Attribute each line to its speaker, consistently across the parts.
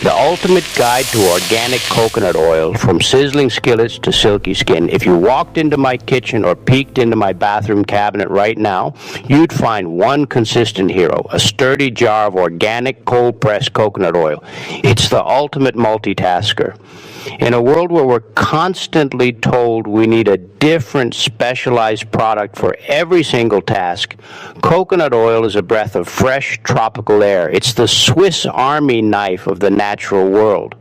Speaker 1: The ultimate guide to organic coconut oil, from sizzling skillets to silky skin. If you walked into my kitchen or peeked into my bathroom cabinet right now, you'd find one consistent hero, a sturdy jar of organic cold-pressed coconut oil. It's the ultimate multitasker. In a world where we're constantly told we need a different specialized product for every single task, coconut oil is a breath of fresh tropical air. It's the Swiss Army knife of the natural world.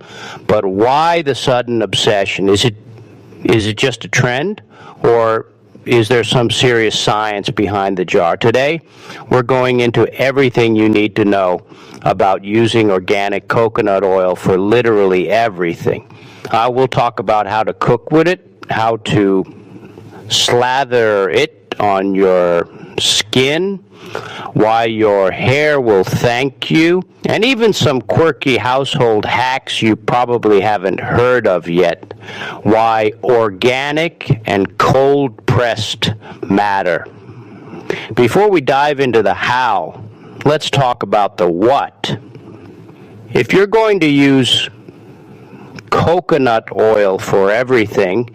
Speaker 1: But why the sudden obsession? Is it just a trend, or is there some serious science behind the jar? Today, we're going into everything you need to know about using organic coconut oil for literally everything. I will talk about how to cook with it, how to slather it on your skin, why your hair will thank you, and even some quirky household hacks you probably haven't heard of yet. Why organic and cold-pressed matter. Before we dive into the how, let's talk about the what. If you're going to use coconut oil for everything,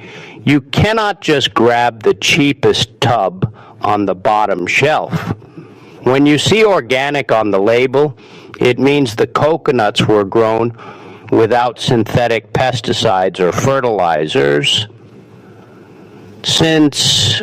Speaker 1: you cannot just grab the cheapest tub on the bottom shelf. When you see organic on the label, it means the coconuts were grown without synthetic pesticides or fertilizers. Since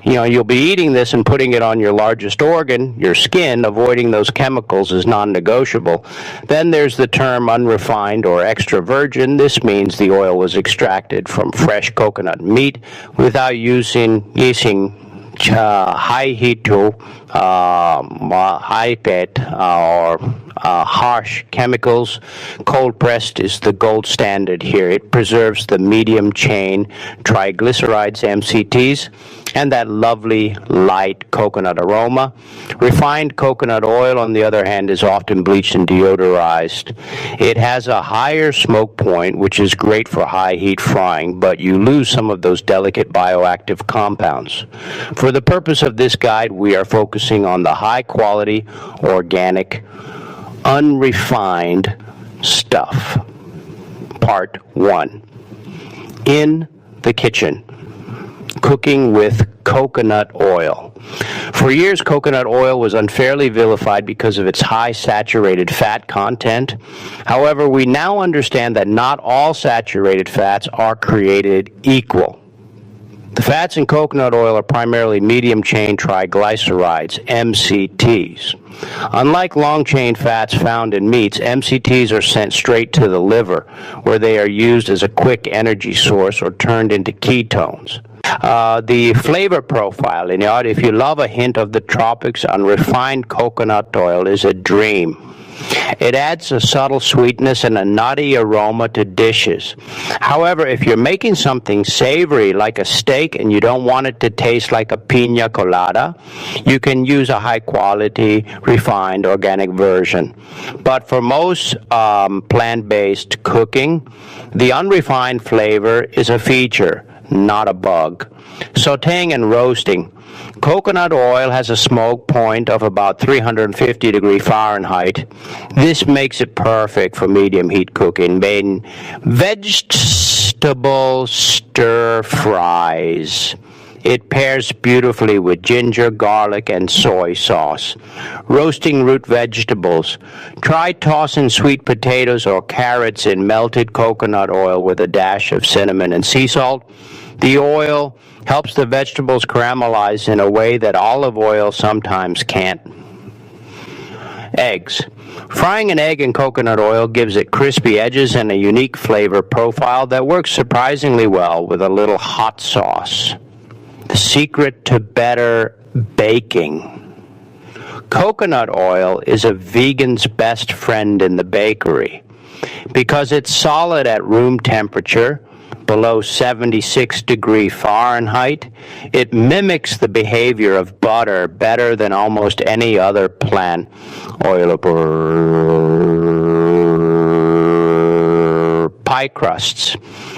Speaker 1: you'll be eating this and putting it on your largest organ, your skin, avoiding those chemicals is non-negotiable. Then there's the term unrefined or extra virgin. This means the oil was extracted from fresh coconut meat without using high heat high pet or harsh chemicals. Cold pressed is the gold standard here. It preserves the medium chain triglycerides, MCTs, and that lovely light coconut aroma. Refined coconut oil, on the other hand, is often bleached and deodorized. It has a higher smoke point, which is great for high heat frying, but you lose some of those delicate bioactive compounds. For the purpose of this guide, we are focusing on the high quality, organic, unrefined stuff. Part 1. In the kitchen. Cooking with coconut oil. For years, coconut oil was unfairly vilified because of its high saturated fat content. However, we now understand that not all saturated fats are created equal. The fats in coconut oil are primarily medium-chain triglycerides, MCTs. Unlike long-chain fats found in meats, MCTs are sent straight to the liver, where they are used as a quick energy source or turned into ketones. The flavor profile, if you love a hint of the tropics, unrefined coconut oil is a dream. It adds a subtle sweetness and a nutty aroma to dishes. However, if you're making something savory like a steak and you don't want it to taste like a piña colada, you can use a high-quality, refined, organic version. But for most plant-based cooking, the unrefined flavor is a feature, not a bug. Sautéing and roasting. Coconut oil has a smoke point of about 350 degrees Fahrenheit. This makes it perfect for medium heat cooking. Vegetable stir fries. It pairs beautifully with ginger, garlic, and soy sauce. Roasting root vegetables. Try tossing sweet potatoes or carrots in melted coconut oil with a dash of cinnamon and sea salt. The oil helps the vegetables caramelize in a way that olive oil sometimes can't. Eggs. Frying an egg in coconut oil gives it crispy edges and a unique flavor profile that works surprisingly well with a little hot sauce. The secret to better baking. Coconut oil is a vegan's best friend in the bakery because it's solid at room temperature, below 76 degrees Fahrenheit. It mimics the behavior of butter better than almost any other plant oil. Pie crusts.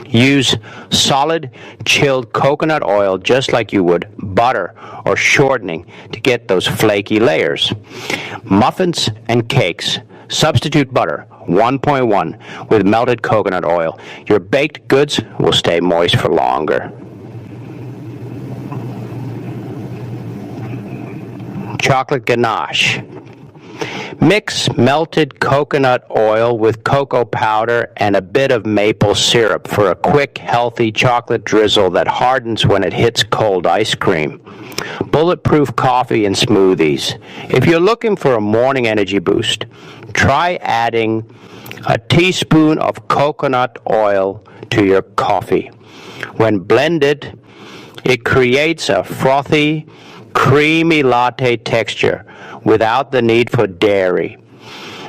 Speaker 1: Use solid, chilled coconut oil just like you would butter or shortening to get those flaky layers. Muffins and cakes. Substitute butter, 1.1, with melted coconut oil. Your baked goods will stay moist for longer. Chocolate ganache. Mix melted coconut oil with cocoa powder and a bit of maple syrup for a quick, healthy chocolate drizzle that hardens when it hits cold ice cream. Bulletproof coffee and smoothies. If you're looking for a morning energy boost, try adding a teaspoon of coconut oil to your coffee. When blended, it creates a frothy, creamy latte texture without the need for dairy.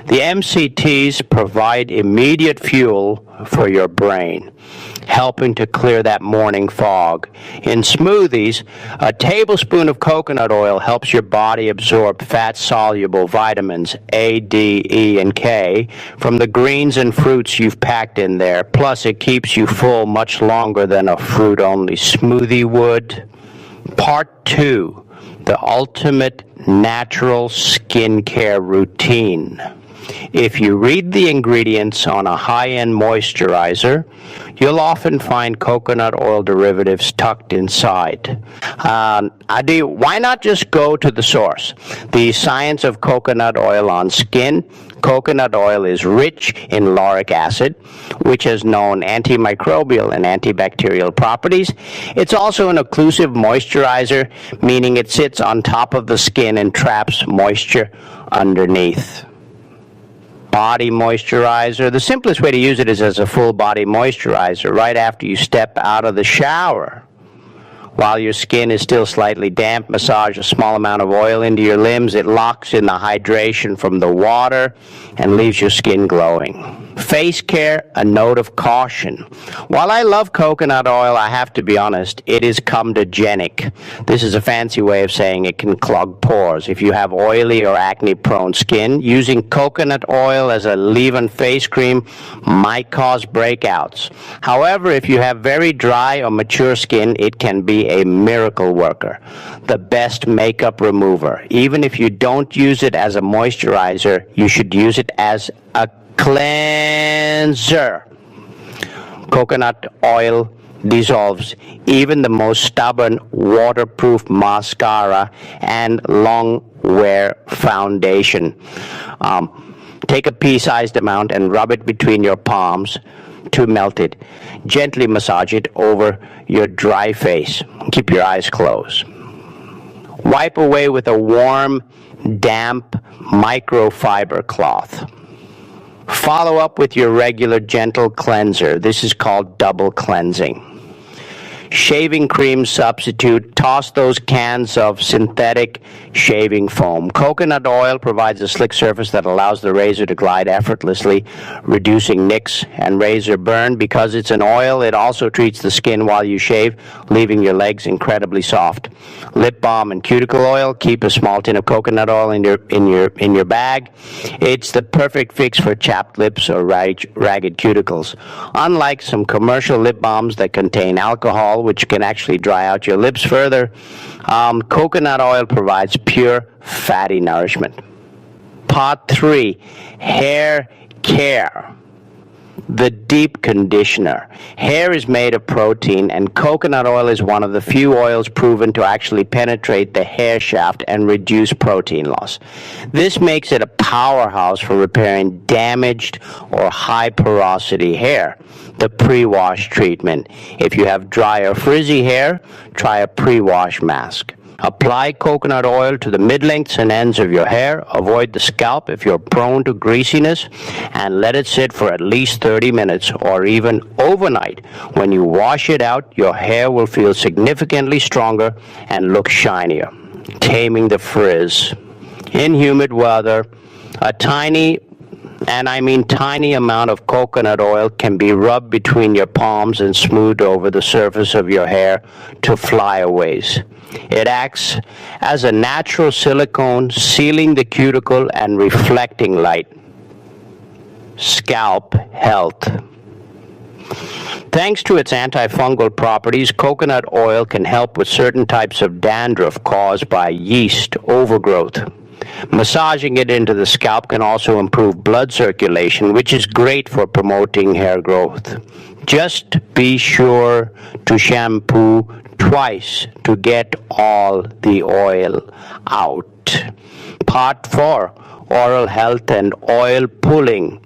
Speaker 1: The MCTs provide immediate fuel for your brain, helping to clear that morning fog. In smoothies, a tablespoon of coconut oil helps your body absorb fat-soluble vitamins A, D, E, and K from the greens and fruits you've packed in there. Plus, it keeps you full much longer than a fruit-only smoothie would. Part 2. The ultimate natural skincare routine. If you read the ingredients on a high-end moisturizer, you'll often find coconut oil derivatives tucked inside. Why not just go to the source? The science of coconut oil on skin. Coconut oil is rich in lauric acid, which has known antimicrobial and antibacterial properties. It's also an occlusive moisturizer, meaning it sits on top of the skin and traps moisture underneath. Body moisturizer. The simplest way to use it is as a full body moisturizer right after you step out of the shower. While your skin is still slightly damp, massage a small amount of oil into your limbs. It locks in the hydration from the water and leaves your skin glowing. Face care, a note of caution. While I love coconut oil, I have to be honest, it is comedogenic. This is a fancy way of saying it can clog pores. If you have oily or acne-prone skin, using coconut oil as a leave-in face cream might cause breakouts. However, if you have very dry or mature skin, it can be a miracle worker. The best makeup remover. Even if you don't use it as a moisturizer, you should use it as a cleanser. Coconut oil dissolves even the most stubborn waterproof mascara and long wear foundation. Take a pea-sized amount and rub it between your palms to melt it. Gently massage it over your dry face. Keep your eyes closed. Wipe away with a warm, damp microfiber cloth. Follow up with your regular gentle cleanser. This is called double cleansing. Shaving cream substitute. Toss those cans of synthetic shaving foam. Coconut oil provides a slick surface that allows the razor to glide effortlessly, reducing nicks and razor burn. Because it's an oil, it also treats the skin while you shave, leaving your legs incredibly soft. Lip balm and cuticle oil. Keep a small tin of coconut oil in your bag. It's the perfect fix for chapped lips or ragged cuticles. Unlike some commercial lip balms that contain alcohol, which can actually dry out your lips further, coconut oil provides pure fatty nourishment. Part 3, hair care. The deep conditioner. Hair is made of protein, and coconut oil is one of the few oils proven to actually penetrate the hair shaft and reduce protein loss. This makes it a powerhouse for repairing damaged or high porosity hair. The pre-wash treatment. If you have dry or frizzy hair, try a pre-wash mask. Apply coconut oil to the mid-lengths and ends of your hair. Avoid the scalp if you're prone to greasiness, and let it sit for at least 30 minutes or even overnight. When you wash it out, your hair will feel significantly stronger and look shinier. Taming the frizz. In humid weather, a tiny, and I mean tiny, amount of coconut oil can be rubbed between your palms and smoothed over the surface of your hair to flyaways. It acts as a natural silicone, sealing the cuticle and reflecting light. Scalp health. Thanks to its antifungal properties, coconut oil can help with certain types of dandruff caused by yeast overgrowth. Massaging it into the scalp can also improve blood circulation, which is great for promoting hair growth. Just be sure to shampoo twice to get all the oil out. Part 4, oral health and oil pulling.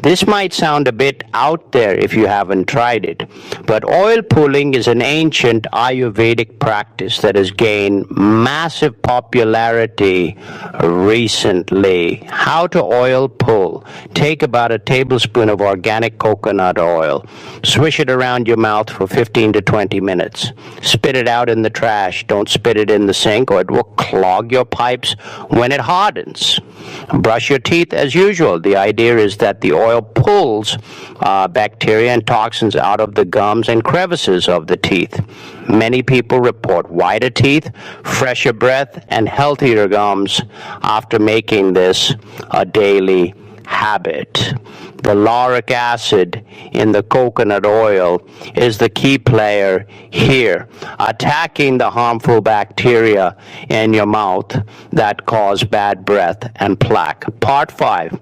Speaker 1: This might sound a bit out there if you haven't tried it, but oil pulling is an ancient Ayurvedic practice that has gained massive popularity recently. How to oil pull. Take about a tablespoon of organic coconut oil. Swish it around your mouth for 15 to 20 minutes. Spit it out in the trash. Don't spit it in the sink or it will clog your pipes when it hardens. Brush your teeth as usual. The idea is that the oil pulls bacteria and toxins out of the gums and crevices of the teeth. Many people report whiter teeth, fresher breath, and healthier gums after making this a daily habit. The lauric acid in the coconut oil is the key player here, attacking the harmful bacteria in your mouth that cause bad breath and plaque. Part 5,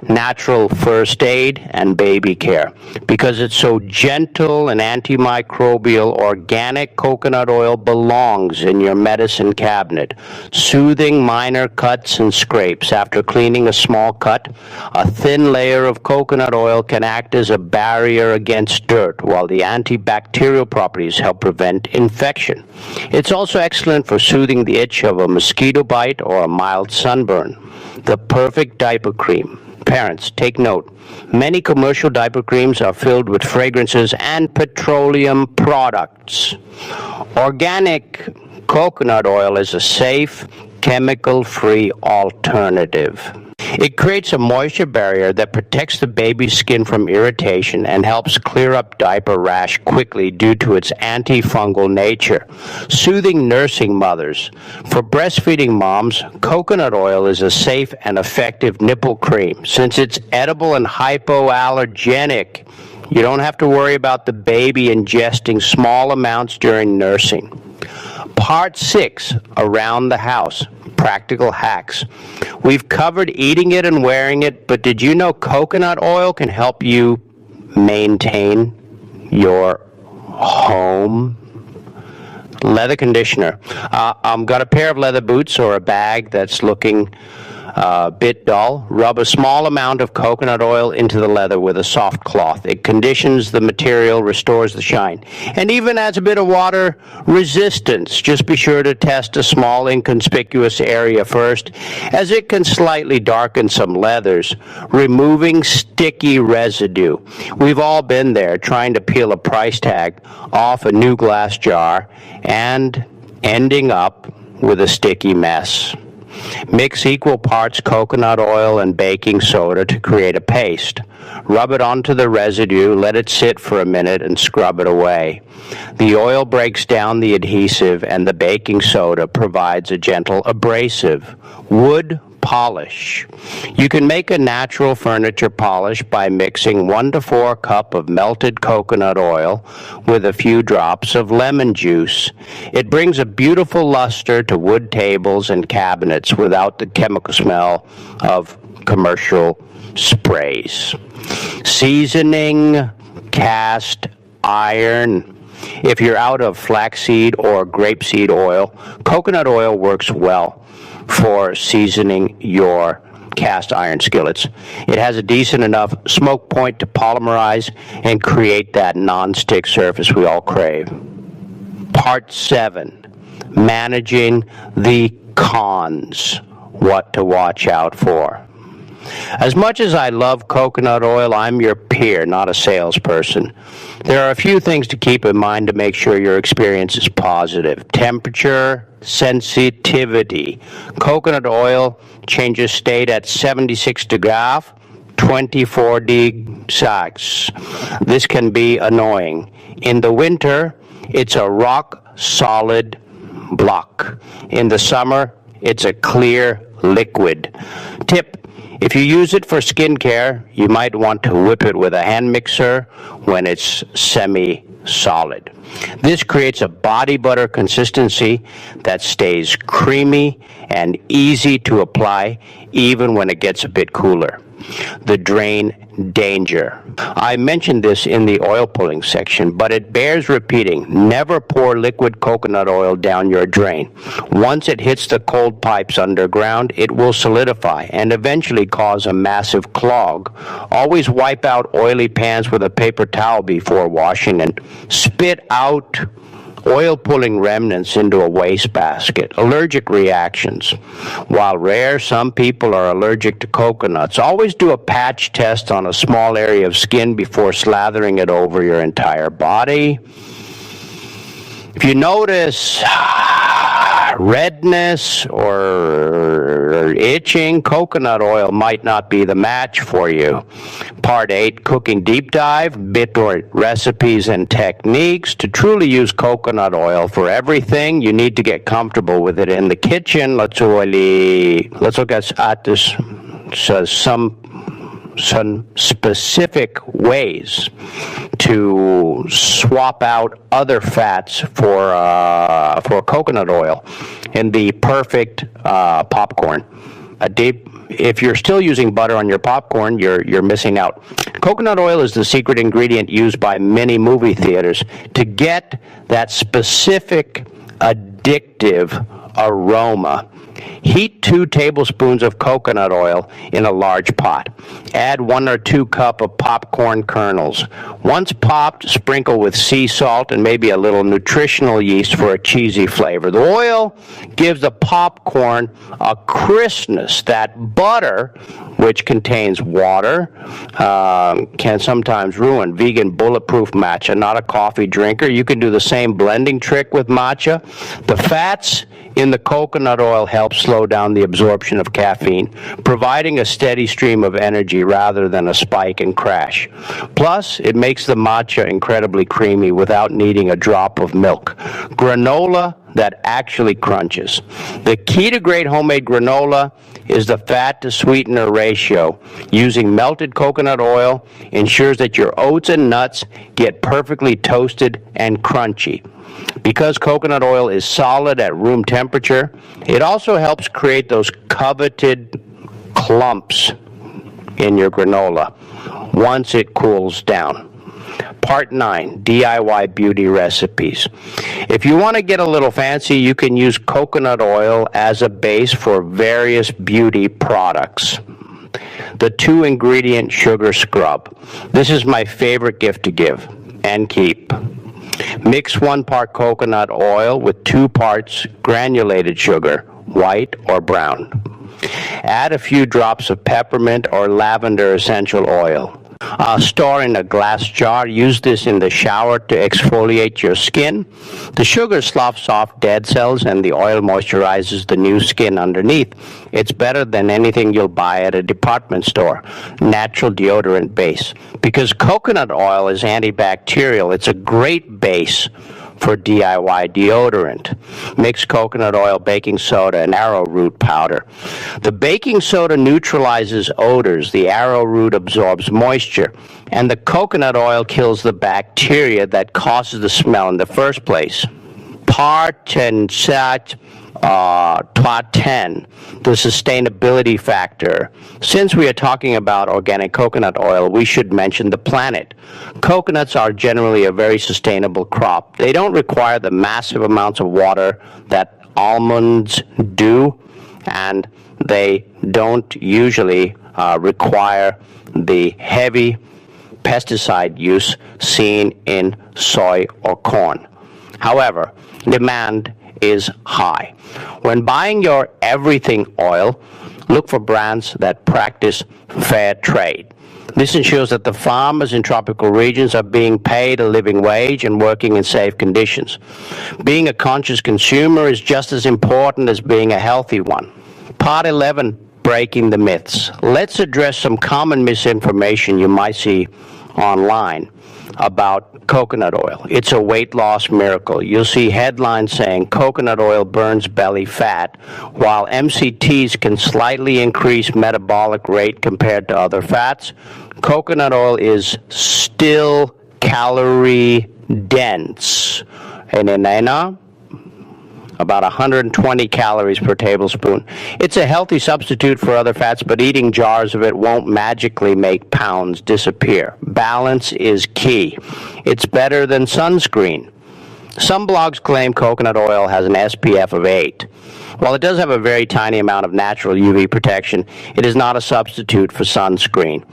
Speaker 1: natural first aid and baby care. Because it's so gentle and antimicrobial, organic coconut oil belongs in your medicine cabinet, soothing minor cuts and scrapes. After cleaning a small cut, a thin layer of coconut oil can act as a barrier against dirt, while the antibacterial properties help prevent infection. It's also excellent for soothing the itch of a mosquito bite or a mild sunburn. The perfect diaper cream. Parents, take note. Many commercial diaper creams are filled with fragrances and petroleum products. Organic coconut oil is a safe, chemical-free alternative. It creates a moisture barrier that protects the baby's skin from irritation and helps clear up diaper rash quickly due to its antifungal nature. Soothing nursing mothers. For breastfeeding moms, coconut oil is a safe and effective nipple cream. Since it's edible and hypoallergenic, you don't have to worry about the baby ingesting small amounts during nursing. Part 6, around the house. Practical hacks. We've covered eating it and wearing it, but did you know coconut oil can help you maintain your home? Leather conditioner. Got a pair of leather boots or a bag that's looking a bit dull. Rub a small amount of coconut oil into the leather with a soft cloth. It conditions the material, restores the shine, and even adds a bit of water resistance. Just be sure to test a small inconspicuous area first, as it can slightly darken some leathers, removing sticky residue. We've all been there, trying to peel a price tag off a new glass jar and ending up with a sticky mess. Mix equal parts coconut oil and baking soda to create a paste. Rub it onto the residue, let it sit for a minute, and scrub it away. The oil breaks down the adhesive, and the baking soda provides a gentle abrasive. Wood polish. You can make a natural furniture polish by mixing 1 to 4 cups of melted coconut oil with a few drops of lemon juice. It brings a beautiful luster to wood tables and cabinets without the chemical smell of commercial sprays. Seasoning, cast iron. If you're out of flaxseed or grapeseed oil, coconut oil works well for seasoning your cast iron skillets. It has a decent enough smoke point to polymerize and create that non-stick surface we all crave. Part 7, managing the cons. What to watch out for. As much as I love coconut oil, I'm your peer, not a salesperson. There are a few things to keep in mind to make sure your experience is positive. Temperature, sensitivity. Coconut oil changes state at 76 degrees, 24 degrees. This can be annoying. In the winter, it's a rock-solid block. In the summer, it's a clear liquid. Tip: If you use it for skincare, you might want to whip it with a hand mixer when it's semi-solid. This creates a body butter consistency that stays creamy and easy to apply even when it gets a bit cooler. The drain danger. I mentioned this in the oil pulling section, but it bears repeating. Never pour liquid coconut oil down your drain. Once it hits the cold pipes underground, it will solidify and eventually cause a massive clog. Always wipe out oily pans with a paper towel before washing and spit out oil pulling remnants into a wastebasket. Allergic reactions. While rare, some people are allergic to coconuts. Always do a patch test on a small area of skin before slathering it over your entire body. If you notice redness or itching, coconut oil might not be the match for you. Part 8, Cooking Deep Dive, bit recipes and techniques. To truly use coconut oil for everything, you need to get comfortable with it in the kitchen. Let's look at this. So some specific ways to swap out other fats for coconut oil in the perfect popcorn. If you're still using butter on your popcorn, you're missing out. Coconut oil is the secret ingredient used by many movie theaters to get that specific addictive aroma. Heat 2 tablespoons of coconut oil in a large pot. Add 1 or 2 cups of popcorn kernels. Once popped, sprinkle with sea salt and maybe a little nutritional yeast for a cheesy flavor. The oil gives the popcorn a crispness that butter, which contains water, can sometimes ruin. Vegan bulletproof matcha, not a coffee drinker. You can do the same blending trick with matcha. The fats in the coconut oil help slow down the absorption of caffeine, providing a steady stream of energy rather than a spike and crash. Plus, it makes the matcha incredibly creamy without needing a drop of milk. Granola that actually crunches. The key to great homemade granola is the fat to sweetener ratio. Using melted coconut oil ensures that your oats and nuts get perfectly toasted and crunchy. Because coconut oil is solid at room temperature, it also helps create those coveted clumps in your granola once it cools down. Part 9, DIY beauty recipes. If you want to get a little fancy, you can use coconut oil as a base for various beauty products. The 2-ingredient sugar scrub. This is my favorite gift to give and keep. Mix 1 part coconut oil with 2 parts granulated sugar, white or brown. Add a few drops of peppermint or lavender essential oil. Store in a glass jar. Use this in the shower to exfoliate your skin. The sugar sloughs off dead cells and the oil moisturizes the new skin underneath. It's better than anything you'll buy at a department store. Natural deodorant base. Because coconut oil is antibacterial, it's a great base for DIY deodorant. Mix coconut oil, baking soda, and arrowroot powder. The baking soda neutralizes odors, the arrowroot absorbs moisture, and the coconut oil kills the bacteria that causes the smell in the first place. Part 10, the sustainability factor. Since we are talking about organic coconut oil, we should mention the planet. Coconuts are generally a very sustainable crop. They don't require the massive amounts of water that almonds do, and they don't usually require the heavy pesticide use seen in soy or corn. However, demand is high. When buying your everything oil, look for brands that practice fair trade. This ensures that the farmers in tropical regions are being paid a living wage and working in safe conditions. Being a conscious consumer is just as important as being a healthy one. Part 11, breaking the myths. Let's address some common misinformation you might see online about coconut oil. It's a weight loss miracle. You'll see headlines saying coconut oil burns belly fat, while MCTs can slightly increase metabolic rate compared to other fats. Coconut oil is still calorie dense. And about 120 calories per tablespoon. It's a healthy substitute for other fats, but eating jars of it won't magically make pounds disappear. Balance is key. It's better than sunscreen. Some blogs claim coconut oil has an SPF of 8. While it does have a very tiny amount of natural UV protection, it is not a substitute for sunscreen.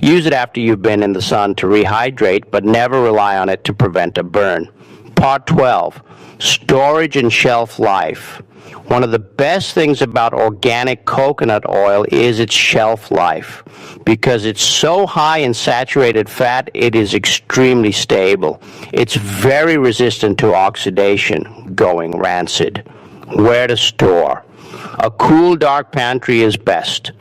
Speaker 1: Use it after you've been in the sun to rehydrate, but never rely on it to prevent a burn. Part 12, storage and shelf life. One of the best things about organic coconut oil is its shelf life. Because it's so high in saturated fat, it is extremely stable. It's very resistant to oxidation, going rancid. Where to store? A cool, dark pantry is best.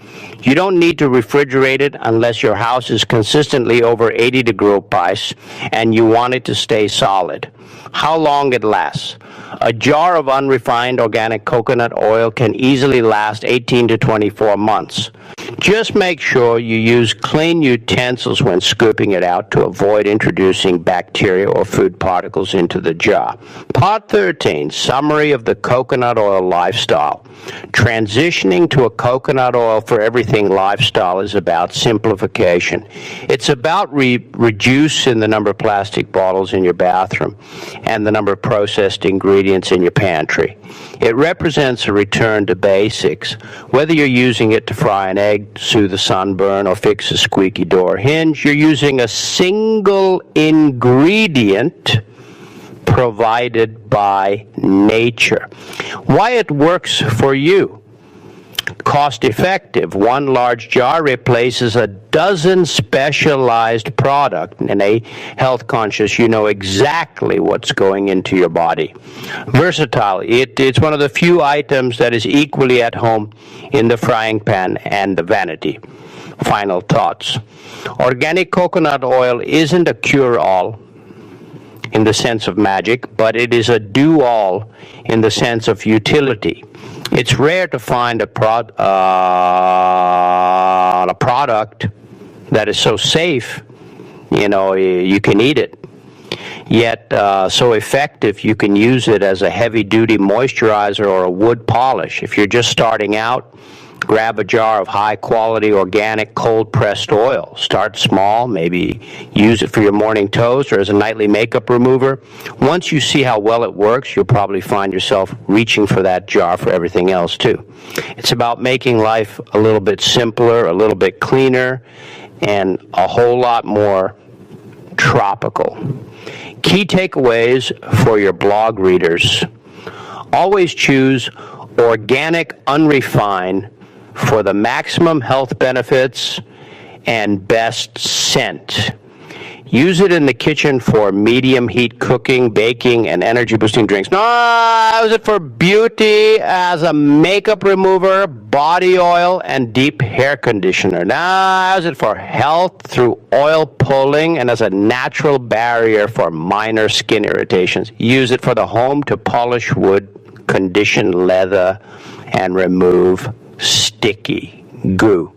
Speaker 1: You don't need to refrigerate it unless your house is consistently over 80 degrees and you want it to stay solid. How long it lasts? A jar of unrefined organic coconut oil can easily last 18 to 24 months. Just make sure you use clean utensils when scooping it out to avoid introducing bacteria or food particles into the jar. Part 13, Summary of the Coconut Oil Lifestyle. Transitioning to a coconut oil for everything lifestyle is about simplification. It's about reducing the number of plastic bottles in your bathroom and the number of processed ingredients in your pantry. It represents a return to basics. Whether you're using it to fry an egg, soothe a sunburn, or fix a squeaky door hinge, you're using a single ingredient provided by nature. Why it works for you. Cost effective. One large jar replaces a dozen specialized products. In a health conscious, you know exactly what's going into your body. Versatile. It's one of the few items that is equally at home in the frying pan and the vanity. Final thoughts. Organic coconut oil isn't a cure-all in the sense of magic, but it is a do-all in the sense of utility. It's rare to find a product that is so safe, you can eat it, yet so effective you can use it as a heavy-duty moisturizer or a wood polish. If you're just starting out, grab a jar of high-quality organic cold-pressed oil. Start small, maybe use it for your morning toast or as a nightly makeup remover. Once you see how well it works, you'll probably find yourself reaching for that jar for everything else too. It's about making life a little bit simpler, a little bit cleaner, and a whole lot more tropical. Key takeaways for your blog readers. Always choose organic, unrefined, for the maximum health benefits and best scent. Use it in the kitchen for medium heat cooking, baking, and energy boosting drinks. No, use it for beauty as a makeup remover, body oil, and deep hair conditioner. Now, use it for health through oil pulling and as a natural barrier for minor skin irritations. Use it for the home to polish wood, condition leather, and remove sticky goo.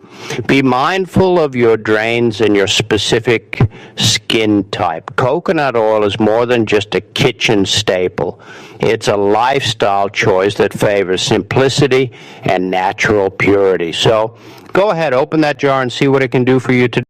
Speaker 1: Be mindful of your drains and your specific skin type. Coconut oil is more than just a kitchen staple. It's a lifestyle choice that favors simplicity and natural purity. So go ahead, open that jar and see what it can do for you today.